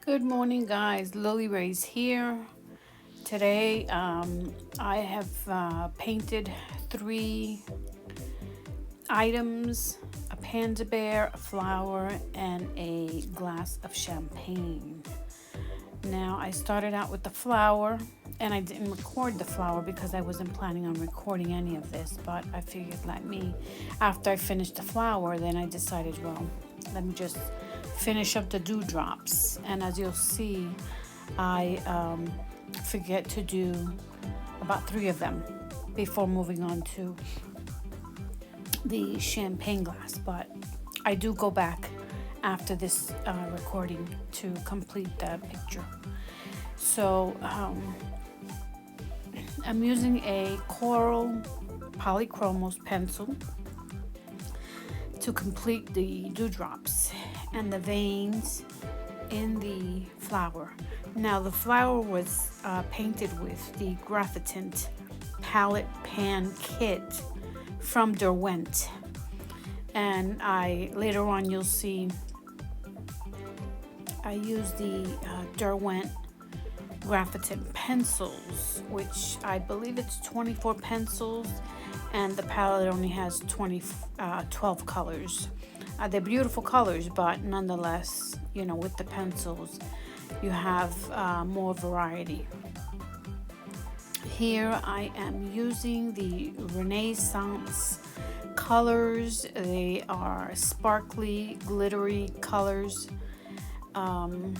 Good morning, guys. Lily Ray's here. Today, I have painted 3 items: a panda bear, a flower, and a glass of champagne. Now, I started out with the flower, and I didn't record the flower because I wasn't planning on recording any of this, but I figured after I finished the flower, then I decided, well, let me just finish up the dewdrops. And as you'll see, I forget to do about 3 of them before moving on to the champagne glass, but I do go back after this recording to complete the picture. So I'm using a coral polychromos pencil to complete the dewdrops and the veins in the flower. Now the flower was painted with the Graphitint palette pan kit from Derwent, and later on you'll see I use the Derwent Graphitint pencils, which I believe it's 24 pencils, and the palette only has 12 colors. They're beautiful colors, but nonetheless, with the pencils, you have more variety. Here I am using the Renaissance colors. They are sparkly, glittery colors. And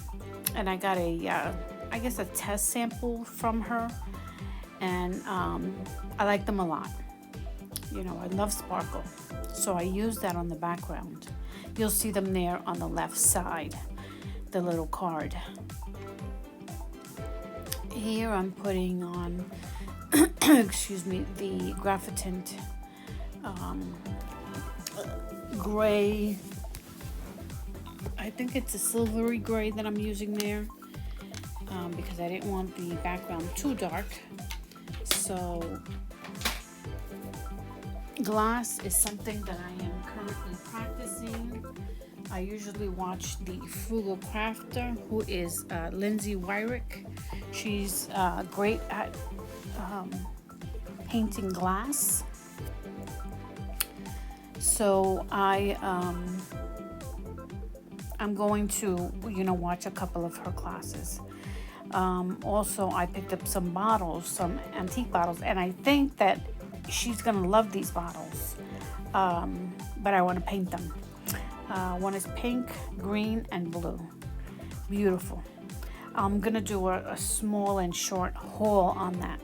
I got a test sample from her, and I like them a lot. I love sparkle, so I use that on the background. You'll see them there on the left side, the little card. Here I'm putting on, excuse me, the Graphitint gray. I think it's a silvery gray that I'm using there because I didn't want the background too dark. So glass is something that I am currently practicing. I usually watch the Frugal Crafter, who is Lindsay Wyrick. She's great at painting glass. So I'm going to, watch a couple of her classes. Also, I picked up some bottles, some antique bottles, and I think that she's gonna love these bottles, but I want to paint them. One is pink, green, and blue. Beautiful. I'm gonna do a small and short haul on that.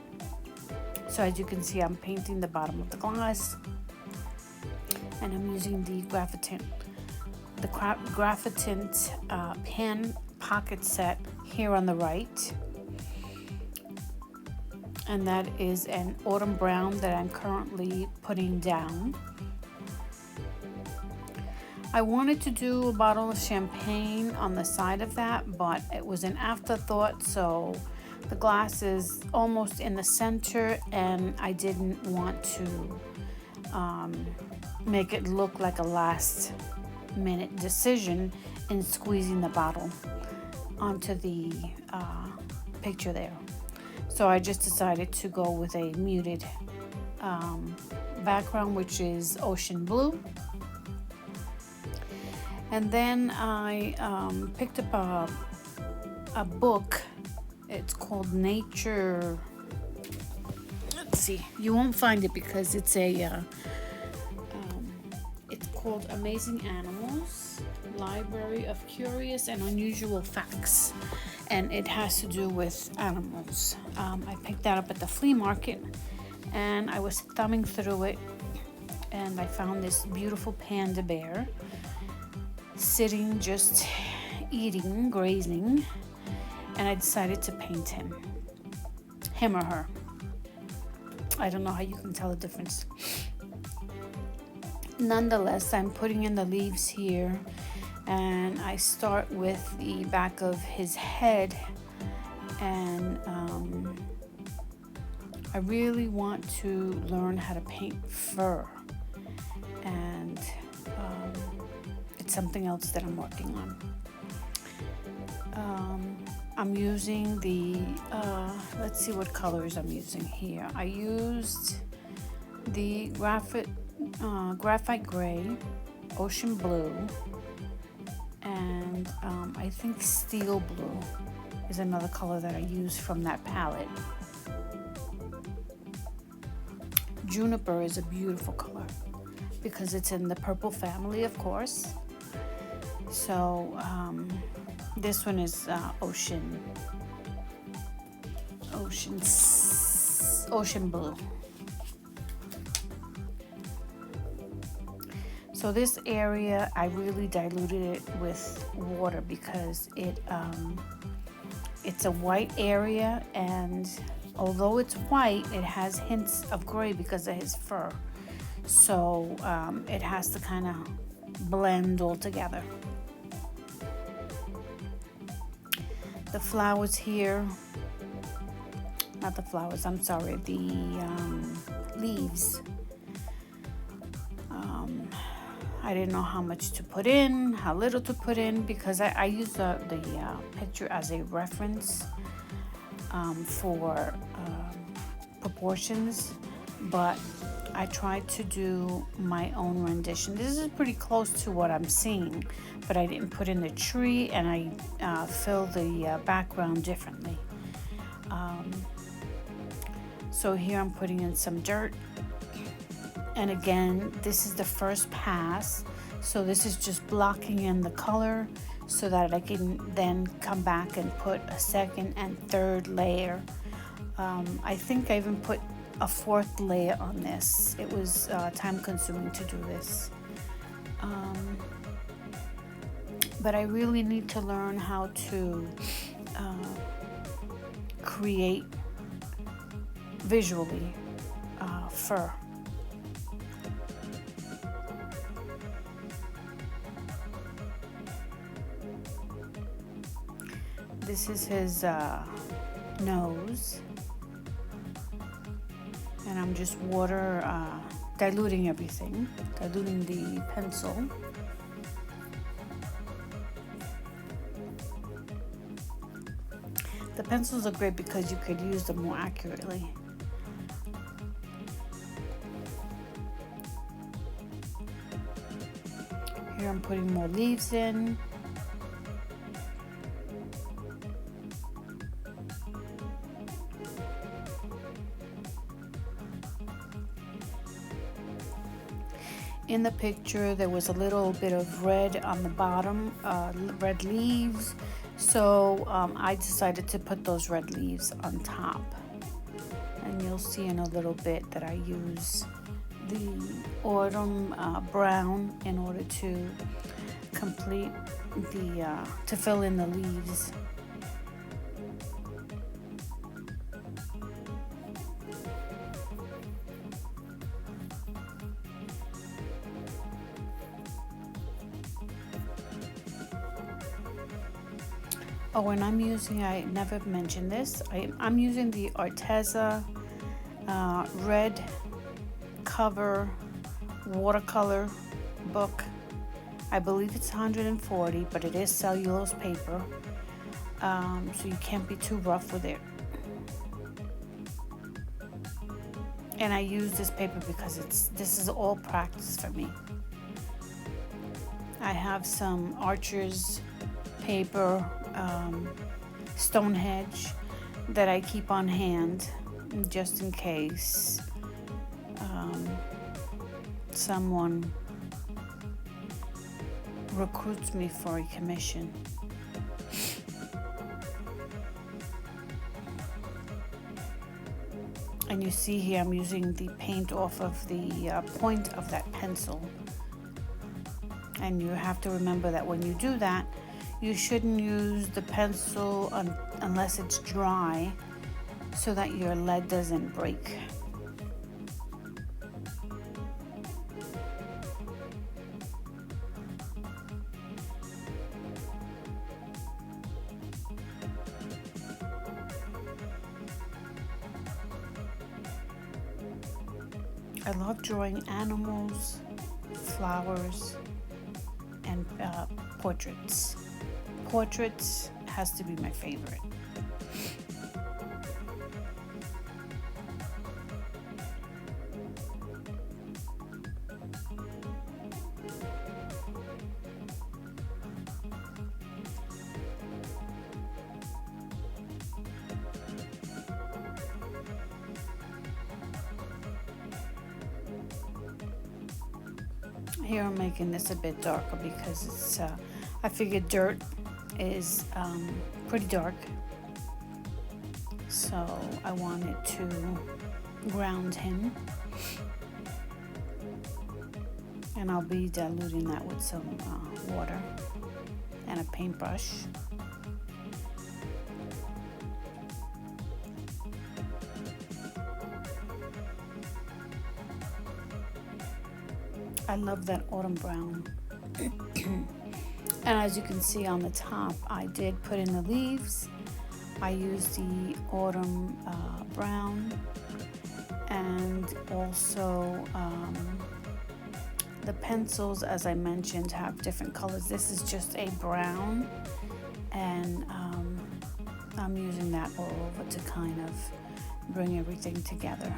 So as you can see, I'm painting the bottom of the glass, and I'm using the Graphitint pen pocket set here on the right, and that is an autumn brown that I'm currently putting down. I wanted to do a bottle of champagne on the side of that, but it was an afterthought, so the glass is almost in the center, and I didn't want to make it look like a last minute decision in squeezing the bottle onto the picture there. So I just decided to go with a muted background, which is ocean blue. And then I picked up a book. It's called Nature. Let's see. You won't find it because it's it's called Amazing Animals, Library of Curious and Unusual Facts, and it has to do with animals. I picked that up at the flea market, and I was thumbing through it, and I found this beautiful panda bear sitting, just eating, grazing, and I decided to paint him or her. I don't know how you can tell the difference. Nonetheless, I'm putting in the leaves here, and I start with the back of his head, and I really want to learn how to paint fur, and it's something else that I'm working on. I'm using the, let's see what colors I'm using here. I used the graphite gray, ocean blue, and I think steel blue is another color that I used from that palette. Juniper is a beautiful color because it's in the purple family, of course. So this one is ocean blue. So this area, I really diluted it with water because it's a white area, and although it's white, it has hints of gray because of his fur. So it has to kind of blend all together. The flowers here, not the flowers, I'm sorry, the leaves. I didn't know how much to put in, how little to put in, because I used the picture as a reference for proportions, but I tried to do my own rendition. This is pretty close to what I'm seeing, but I didn't put in the tree, and I filled the background differently. So here I'm putting in some dirt. And again, this is the first pass. So this is just blocking in the color so that I can then come back and put a second and third layer. I think I even put a fourth layer on this. It was time consuming to do this. But I really need to learn how to create visually fur. This is his nose, and I'm just diluting everything, diluting the pencil. The pencils are great because you could use them more accurately. Here I'm putting more leaves in. In the picture, there was a little bit of red on the bottom, red leaves. So I decided to put those red leaves on top. And you'll see in a little bit that I use the autumn brown in order to complete to fill in the leaves. Oh, and I never mentioned this, I'm using the Arteza red cover watercolor book. I believe it's 140, but it is cellulose paper, so you can't be too rough with it. And I use this paper because this is all practice for me. I have some Archer's paper, Stonehenge, that I keep on hand just in case someone recruits me for a commission. And you see here I'm using the paint off of the point of that pencil. And you have to remember that when you do that, you shouldn't use the pencil unless it's dry, so that your lead doesn't break. I love drawing animals, flowers, and portraits. Portraits has to be my favorite. Here I'm making this a bit darker because it's I figured dirt is pretty dark, so I wanted to ground him, and I'll be diluting that with some water and a paintbrush. I love that autumn brown. And as you can see on the top, I did put in the leaves. I used the autumn brown, and also the pencils, as I mentioned, have different colors. This is just a brown, and I'm using that all over to kind of bring everything together.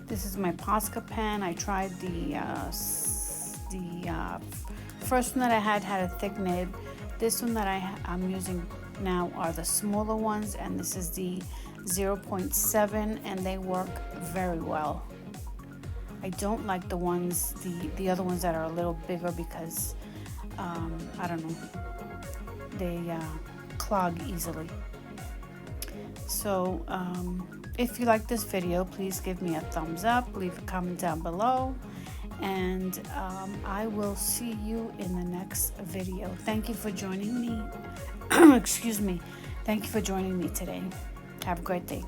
This is my Posca pen. I tried the first one that I had a thick nib. This one that I'm using now are the smaller ones, and this is the 0.7, and they work very well. I don't like the ones, the other ones that are a little bigger because I don't know, they clog easily. So if you like this video, please give me a thumbs up, leave a comment down below, and I will see you in the next video. Thank you for joining me. Excuse me. Thank you for joining me today. Have a great day.